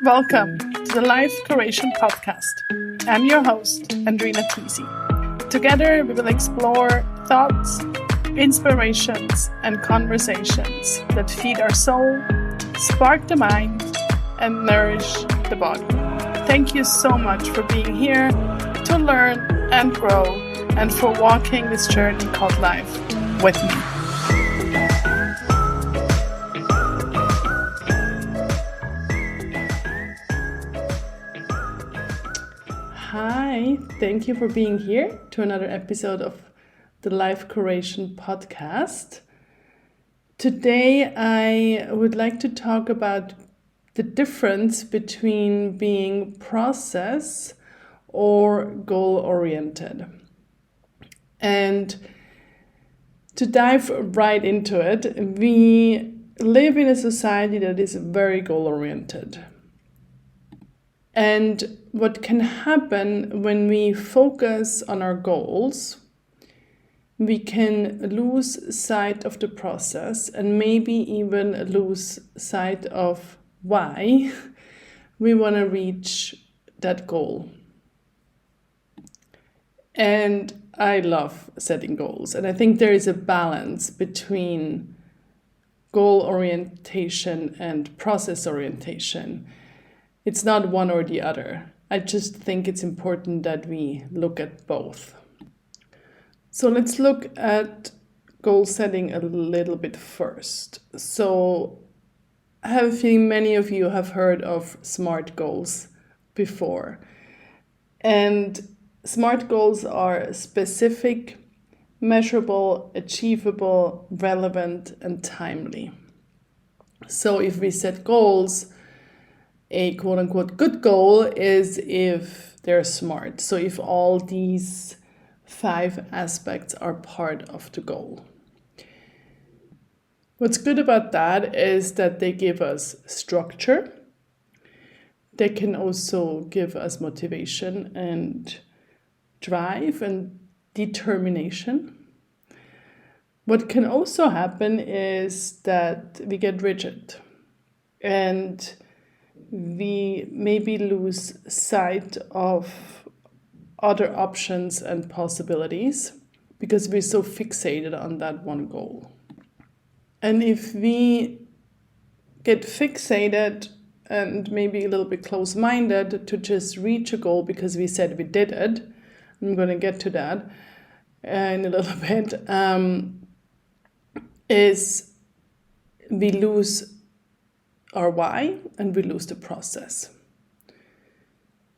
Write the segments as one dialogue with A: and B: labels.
A: Welcome to the Life Curation Podcast. I'm your host, Andrina Tisi. Together, we will explore thoughts, inspirations, and conversations that feed our soul, spark the mind, and nourish the body. Thank you so much for being here to learn and grow, and for walking this journey called life with me. Hi, thank you for being here to another episode of the Life Curation Podcast. Today, I would like to talk about the difference between being process or goal-oriented. And to dive right into it, we live in a society that is very goal-oriented. And what can happen when we focus on our goals, we can lose sight of the process and maybe even lose sight of why we want to reach that goal. And I love setting goals. And I think there is a balance between goal orientation and process orientation. It's not one or the other. I just think it's important that we look at both. So let's look at goal setting a little bit first. So I have a feeling many of you have heard of SMART goals before. And SMART goals are specific, measurable, achievable, relevant, and timely. So if we set goals, a quote-unquote good goal is if they're SMART. So if all these 5 aspects are part of the goal. What's good about that is that they give us structure. They can also give us motivation and drive and determination. What can also happen is that we get rigid and we maybe lose sight of other options and possibilities because we're so fixated on that one goal. And if we get fixated and maybe a little bit close-minded to just reach a goal because we said we did it, I'm going to get to that in a little bit, is we lose our why and we lose the process.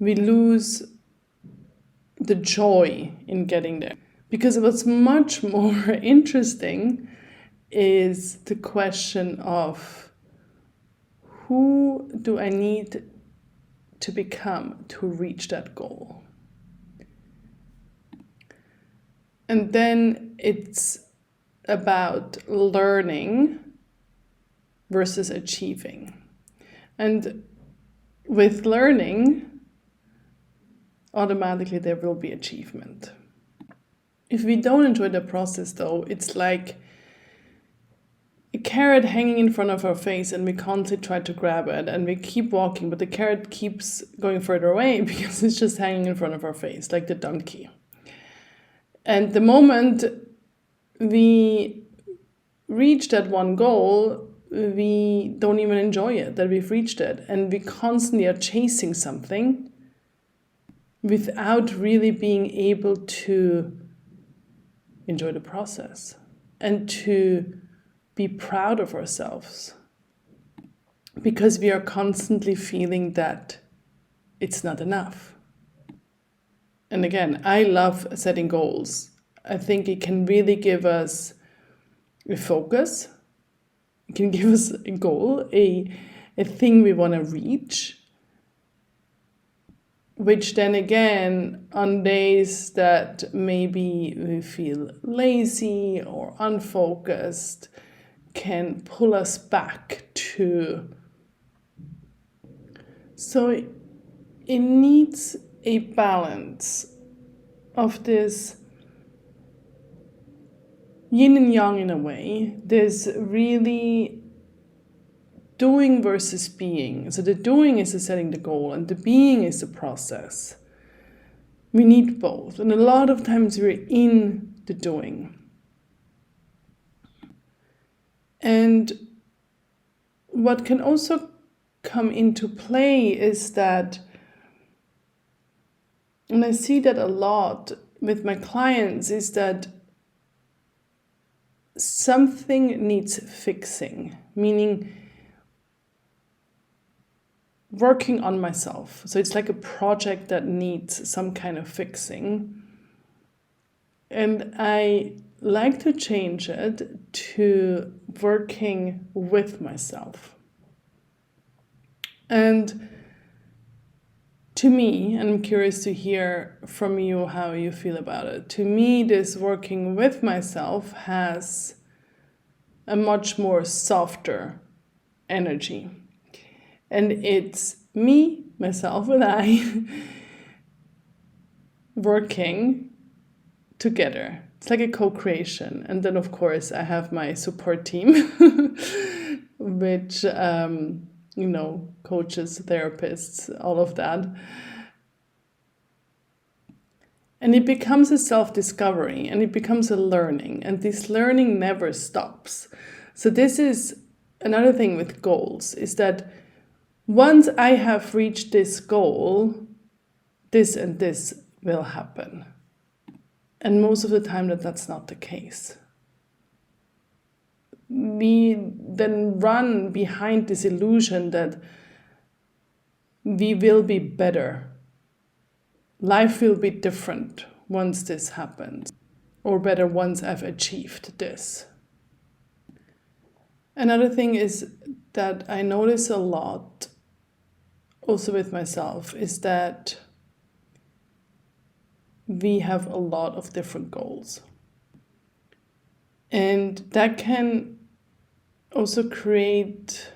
A: We lose the joy in getting there. Because what's much more interesting is the question of who do I need to become to reach that goal? And then it's about learning versus achieving. And with learning, automatically there will be achievement. If we don't enjoy the process though, it's like a carrot hanging in front of our face and we constantly try to grab it and we keep walking, but the carrot keeps going further away because it's just hanging in front of our face, like the donkey. And the moment we reach that one goal, we don't even enjoy it, that we've reached it. And we constantly are chasing something without really being able to enjoy the process and to be proud of ourselves. Because we are constantly feeling that it's not enough. And again, I love setting goals. I think it can really give us a focus. It can give us a goal, a thing we want to reach, which then again, on days that maybe we feel lazy or unfocused, can pull us back to. So it needs a balance of this yin and yang in a way. There's really doing versus being. So the doing is the setting the goal, and the being is the process. We need both, and a lot of times we're in the doing. And what can also come into play is that, and I see that a lot with my clients, is that something needs fixing, meaning working on myself. So it's like a project that needs some kind of fixing. And I like to change it to working with myself. And to me, and I'm curious to hear from you how you feel about it, to me, this working with myself has a much more softer energy. And it's me, myself, and I working together. It's like a co-creation. And then, of course, I have my support team, which, coaches, therapists, all of that. And it becomes a self-discovery, and it becomes a learning. And this learning never stops. So this is another thing with goals, is that once I have reached this goal, this and this will happen. And most of the time that's not the case. We then run behind this illusion that we will be better. Life will be different once this happens, or better once I've achieved this. Another thing is that I notice a lot, also with myself, is that we have a lot of different goals. And that can also create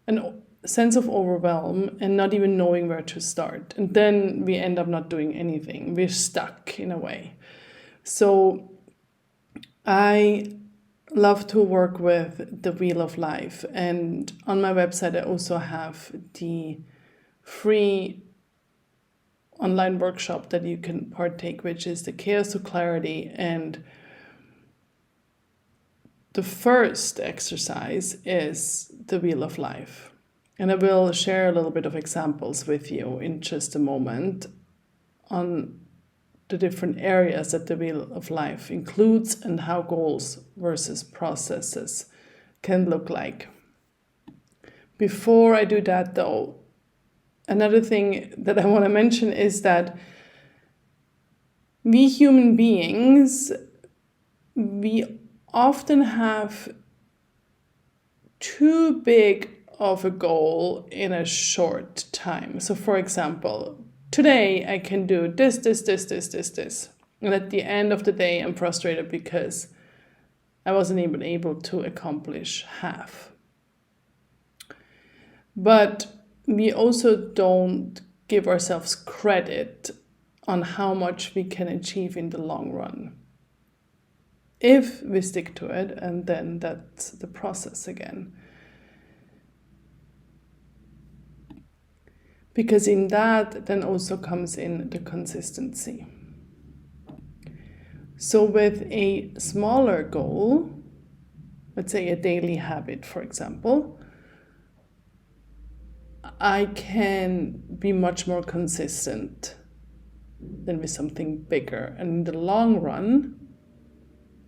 A: a sense of overwhelm and not even knowing where to start. And then we end up not doing anything. We're stuck in a way. So I love to work with the Wheel of Life. And on my website, I also have the free online workshop that you can partake, which is the Chaos to Clarity. And the first exercise is the Wheel of Life. And I will share a little bit of examples with you in just a moment on the different areas that the Wheel of Life includes and how goals versus processes can look like. Before I do that though, another thing that I want to mention is that we human beings, we often have too big of a goal in a short time. So for example, today I can do this. And at the end of the day, I'm frustrated because I wasn't even able to accomplish half. But we also don't give ourselves credit on how much we can achieve in the long run, if we stick to it, and then that's the process again. Because in that then also comes in the consistency. So with a smaller goal, let's say a daily habit, for example, I can be much more consistent than with something bigger. And in the long run,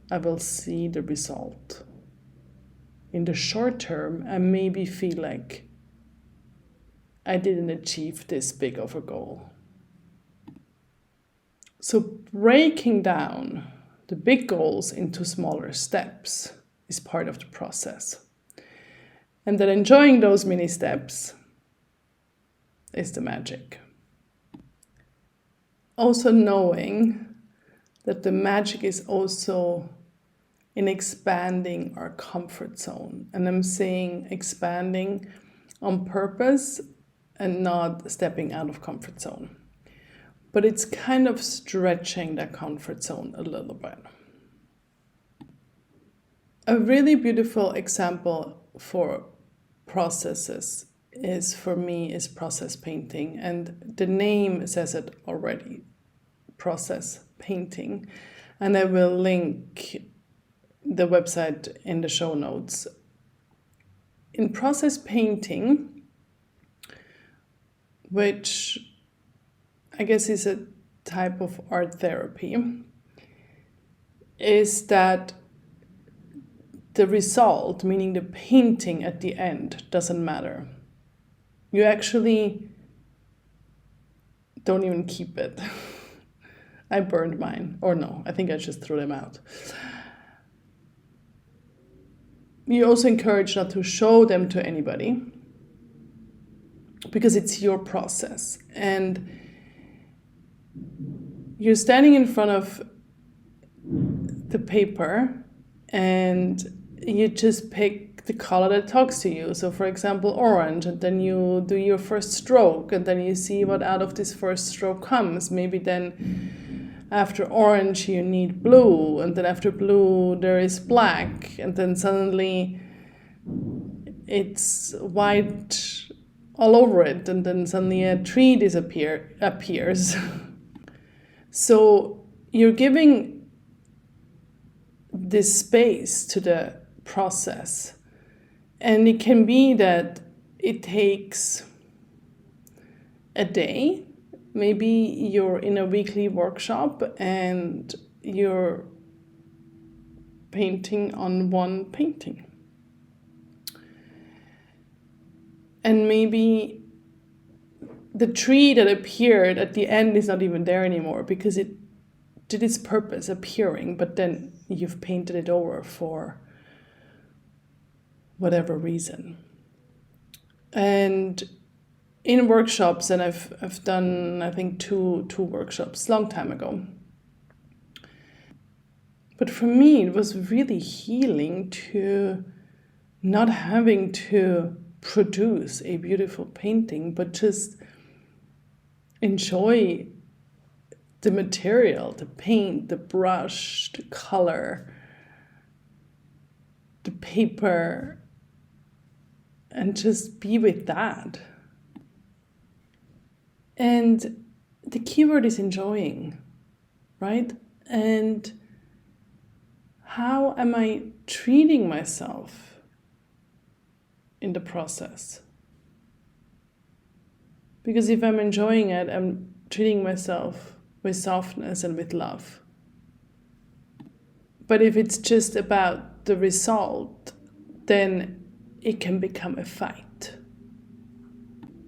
A: I will see the result. In the short term, I maybe feel like I didn't achieve this big of a goal. So breaking down the big goals into smaller steps is part of the process. And then enjoying those mini steps is the magic. Also knowing that the magic is also in expanding our comfort zone. And I'm saying expanding on purpose and not stepping out of comfort zone. But it's kind of stretching that comfort zone a little bit. A really beautiful example for processes is, for me, is process painting. And the name says it already, process painting. And I will link the website in the show notes. In process painting, which I guess is a type of art therapy, is that the result, meaning the painting at the end, doesn't matter. You actually don't even keep it. I burned mine. Or no, I think I just threw them out. You're also encouraged not to show them to anybody because it's your process. And you're standing in front of the paper and you just pick the color that talks to you. So for example, orange, and then you do your first stroke, and then you see what out of this first stroke comes. Maybe then after orange you need blue, and then after blue there is black, and then suddenly it's white all over it, and then suddenly a tree appears. So you're giving this space to the process. And it can be that it takes a day. Maybe you're in a weekly workshop and you're painting on one painting. And maybe the tree that appeared at the end is not even there anymore because it did its purpose appearing, but then you've painted it over for whatever reason. And in workshops, and I've done, I think, two workshops long time ago. But for me, it was really healing to not having to produce a beautiful painting, but just enjoy the material, the paint, the brush, the color, the paper, and just be with that. And the keyword is enjoying, right? And how am I treating myself in the process? Because if I'm enjoying it, I'm treating myself with softness and with love. But if it's just about the result, then it can become a fight.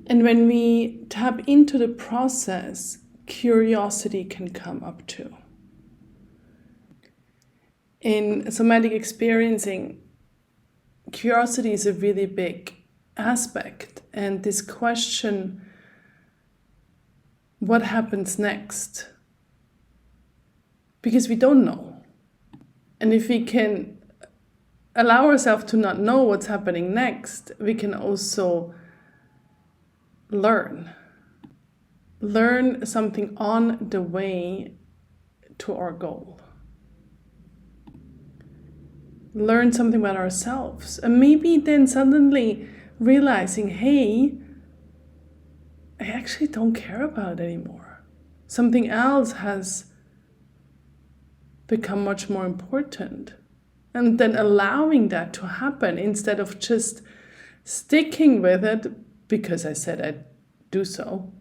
A: And when we tap into the process, curiosity can come up too. In somatic experiencing, curiosity is a really big aspect. And this question, what happens next? Because we don't know. And if we can allow ourselves to not know what's happening next, we can also learn something on the way to our goal. Learn something about ourselves. And maybe then suddenly realizing, hey, I actually don't care about it anymore. Something else has become much more important. And then allowing that to happen instead of just sticking with it because I said I'd do so.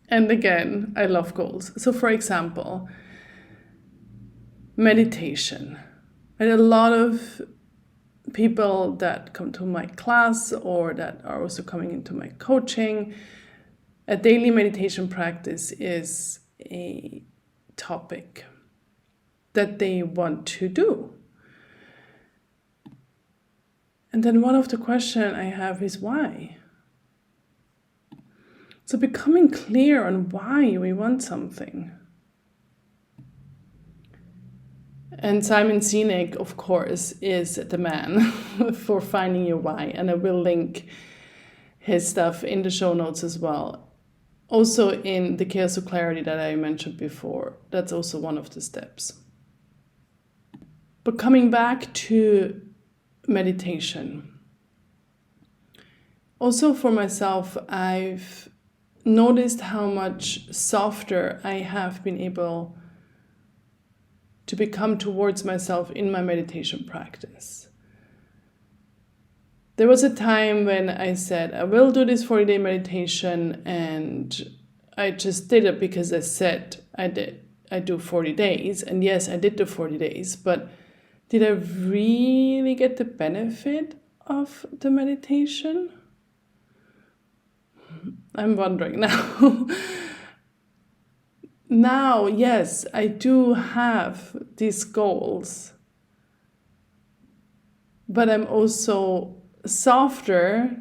A: And again, I love goals. So for example, meditation. And a lot of people that come to my class or that are also coming into my coaching, a daily meditation practice is a topic that they want to do. And then one of the questions I have is why? So becoming clear on why we want something. And Simon Sinek, of course, is the man for finding your why. And I will link his stuff in the show notes as well. Also in the Chaos of Clarity that I mentioned before. That's also one of the steps. But coming back to meditation, also for myself, I've noticed how much softer I have been able to become towards myself in my meditation practice. There was a time when I said, I will do this 40-day meditation, and I just did it because I said I do 40 days. And yes, I did the 40 days, but did I really get the benefit of the meditation? I'm wondering now. Now, yes, I do have these goals, but I'm also softer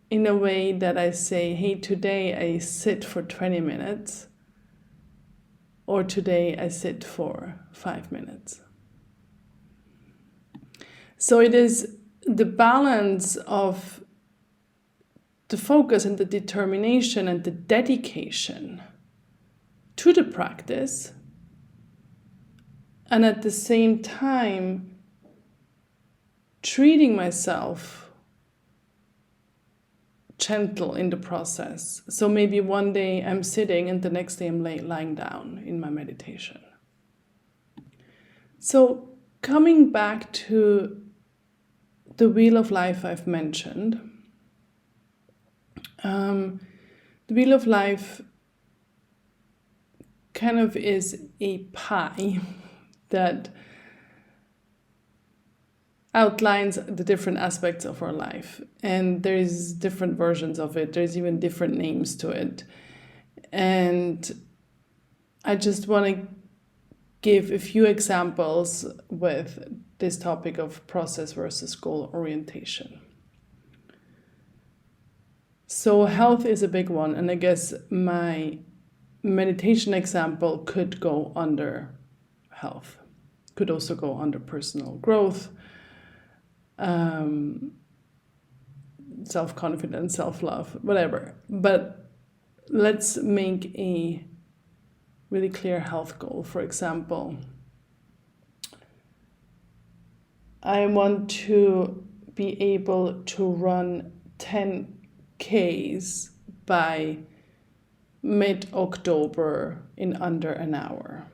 A: in a way that I say, hey, today I sit for 20 minutes, or today I sit for 5 minutes. So it is the balance of the focus and the determination and the dedication to the practice, and at the same time treating myself gentle in the process. So maybe one day I'm sitting and the next day I'm lying down in my meditation. So coming back to the wheel of life I've mentioned, the wheel of life kind of is a pie that outlines the different aspects of our life. And there's different versions of it. There's even different names to it. And I just want to give a few examples with this topic of process versus goal orientation. So health is a big one. And I guess my meditation example could go under health, could also go under personal growth, self-confidence, self-love, whatever. But let's make a really clear health goal. For example, I want to be able to run 10 Ks by mid-October in under an hour.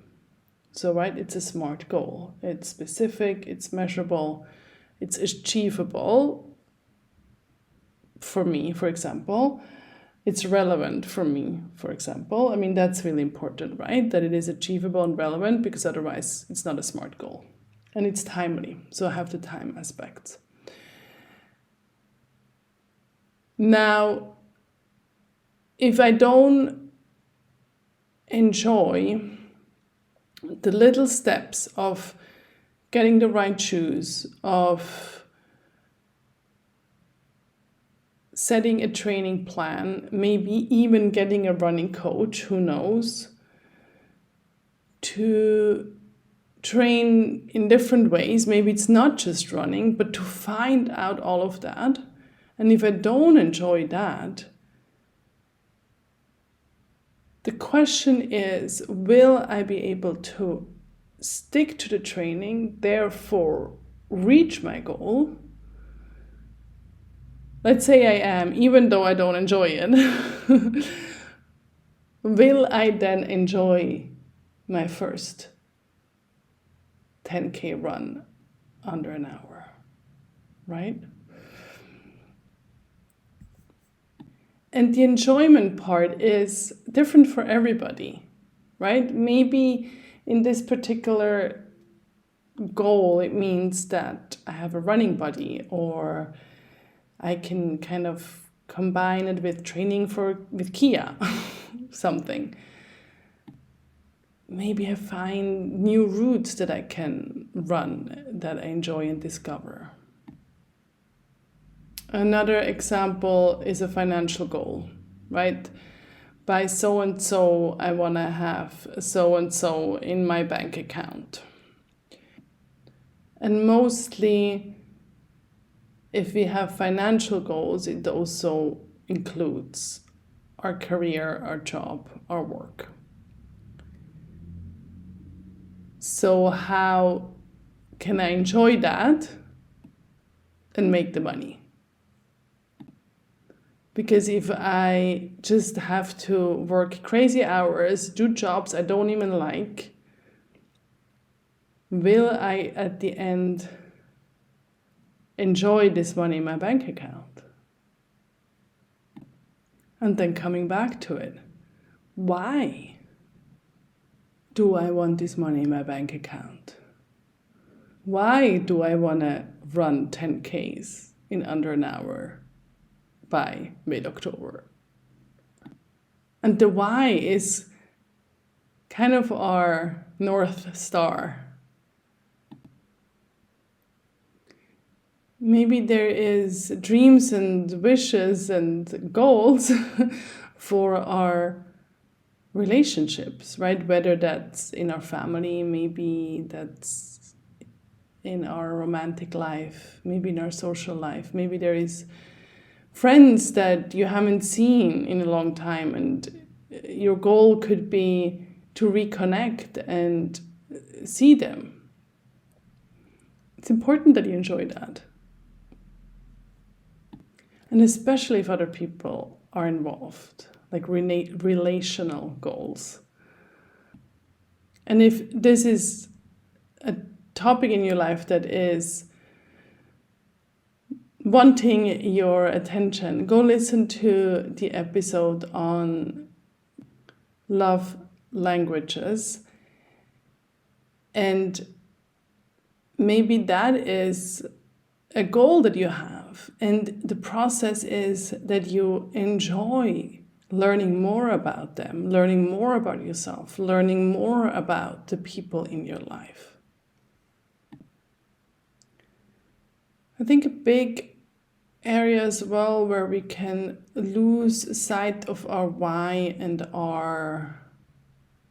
A: So, right, it's a SMART goal. It's specific, it's measurable, it's achievable for me, for example. It's relevant for me, for example. I mean, that's really important, right? That it is achievable and relevant, because otherwise it's not a SMART goal. And it's timely, so I have the time aspects. Now, if I don't enjoy the little steps of getting the right shoes, of setting a training plan, maybe even getting a running coach, who knows, to train in different ways, maybe it's not just running, but to find out all of that. And if I don't enjoy that, the question is, will I be able to stick to the training, therefore reach my goal? Let's say I am, even though I don't enjoy it. Will I then enjoy my first 10K run under an hour, right? And the enjoyment part is different for everybody, right? Maybe in this particular goal, it means that I have a running buddy, or I can kind of combine it with training with Kia, something. Maybe I find new routes that I can run that I enjoy and discover. Another example is a financial goal, right? By so-and-so, I want to have so-and-so in my bank account. And mostly, if we have financial goals, it also includes our career, our job, our work. So how can I enjoy that and make the money? Because if I just have to work crazy hours, do jobs I don't even like, will I at the end enjoy this money in my bank account? And then coming back to it, why do I want this money in my bank account? Why do I want to run 10Ks in under an hour by mid-October? And the why is kind of our North Star. Maybe there is dreams and wishes and goals for our relationships, right? Whether that's in our family, maybe that's in our romantic life, maybe in our social life. Maybe there is friends that you haven't seen in a long time, and your goal could be to reconnect and see them. It's important that you enjoy that. And especially if other people are involved, like relational goals. And if this is a topic in your life that is wanting your attention, go listen to the episode on love languages. And maybe that is a goal that you have. And the process is that you enjoy learning more about them, learning more about yourself, learning more about the people in your life. I think a big area as well where we can lose sight of our why and our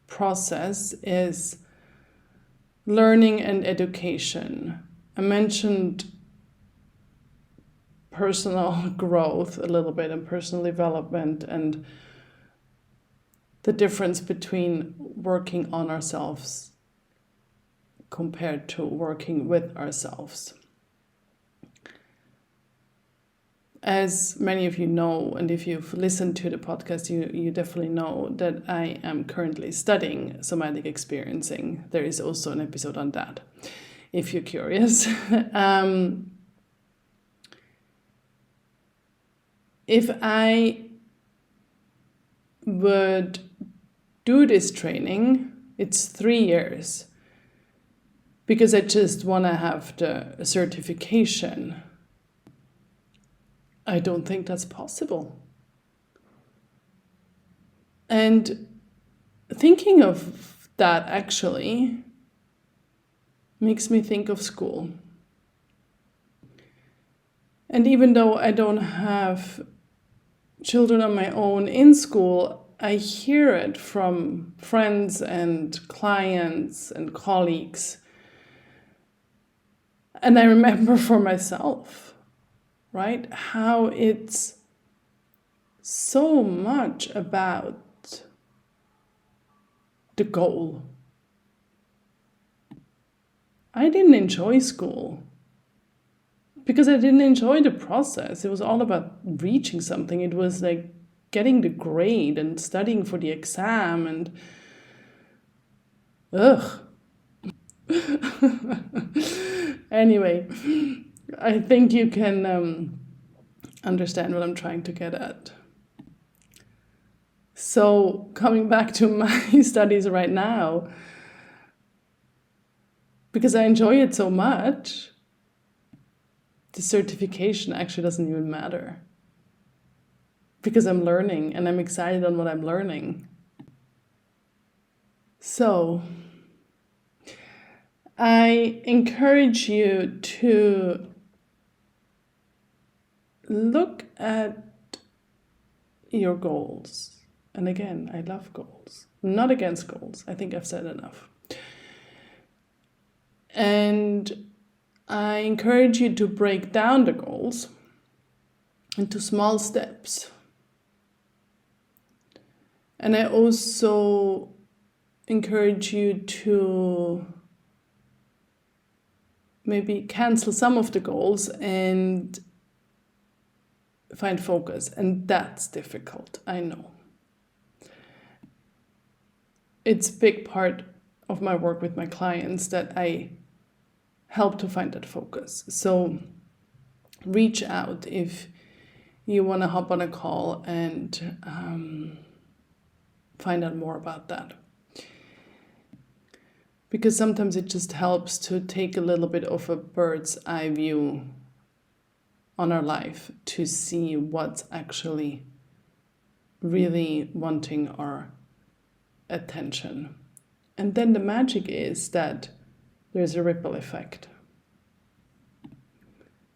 A: process is learning and education. I mentioned personal growth a little bit and personal development and the difference between working on ourselves compared to working with ourselves. As many of you know, and if you've listened to the podcast, you definitely know that I am currently studying somatic experiencing. There is also an episode on that, if you're curious. If I would do this training, it's 3 years, because I just want to have the certification. I don't think that's possible. And thinking of that actually makes me think of school. And even though I don't have children on my own in school, I hear it from friends and clients and colleagues. And I remember for myself, right, how it's so much about the goal. I didn't enjoy school because I didn't enjoy the process. It was all about reaching something. It was like getting the grade and studying for the exam and ugh. Anyway, I think you can understand what I'm trying to get at. So coming back to my studies right now, because I enjoy it so much, the certification actually doesn't even matter. Because I'm learning and I'm excited on what I'm learning. So I encourage you to look at your goals. And again, I love goals. I'm not against goals. I think I've said enough. And I encourage you to break down the goals into small steps. And I also encourage you to maybe cancel some of the goals and find focus. And that's difficult, I know. It's a big part of my work with my clients that I help to find that focus. So reach out if you want to hop on a call and find out more about that. Because sometimes it just helps to take a little bit of a bird's eye view on our life to see what's actually really wanting our attention. And then the magic is that there's a ripple effect.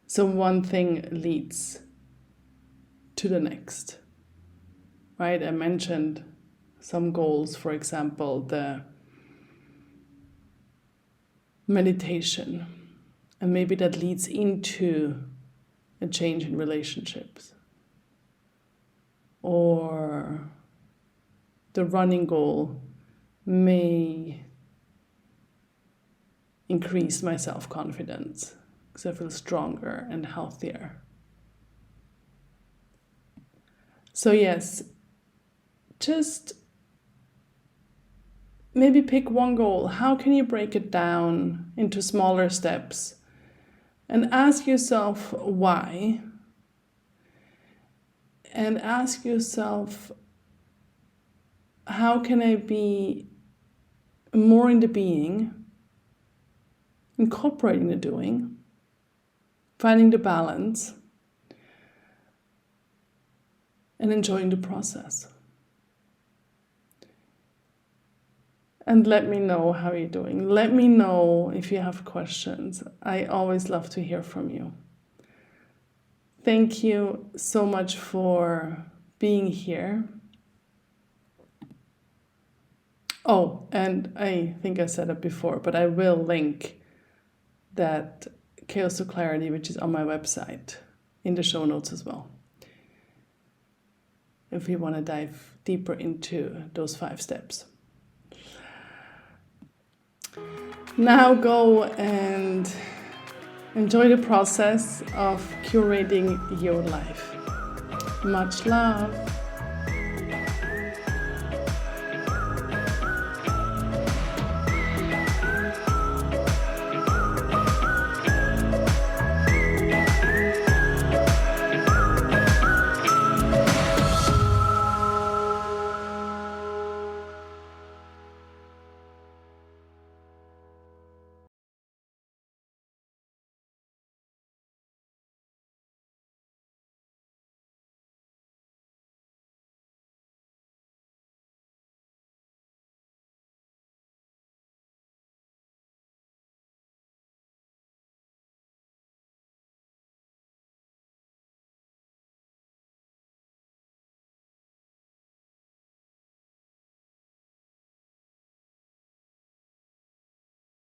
A: So one thing leads to the next, right? I mentioned some goals, for example, the meditation, and maybe that leads into a change in relationships, or the running goal may increase my self-confidence because I feel stronger and healthier. So yes, just maybe pick one goal. How can you break it down into smaller steps? And ask yourself why. And ask yourself, how can I be more in the being, incorporating the doing, finding the balance, and enjoying the process. And let me know how you're doing. Let me know if you have questions. I always love to hear from you. Thank you so much for being here. Oh, and I think I said it before, but I will link that Chaos to Clarity, which is on my website, in the show notes as well, if you want to dive deeper into those 5 steps. Now go and enjoy the process of curating your life. Much love.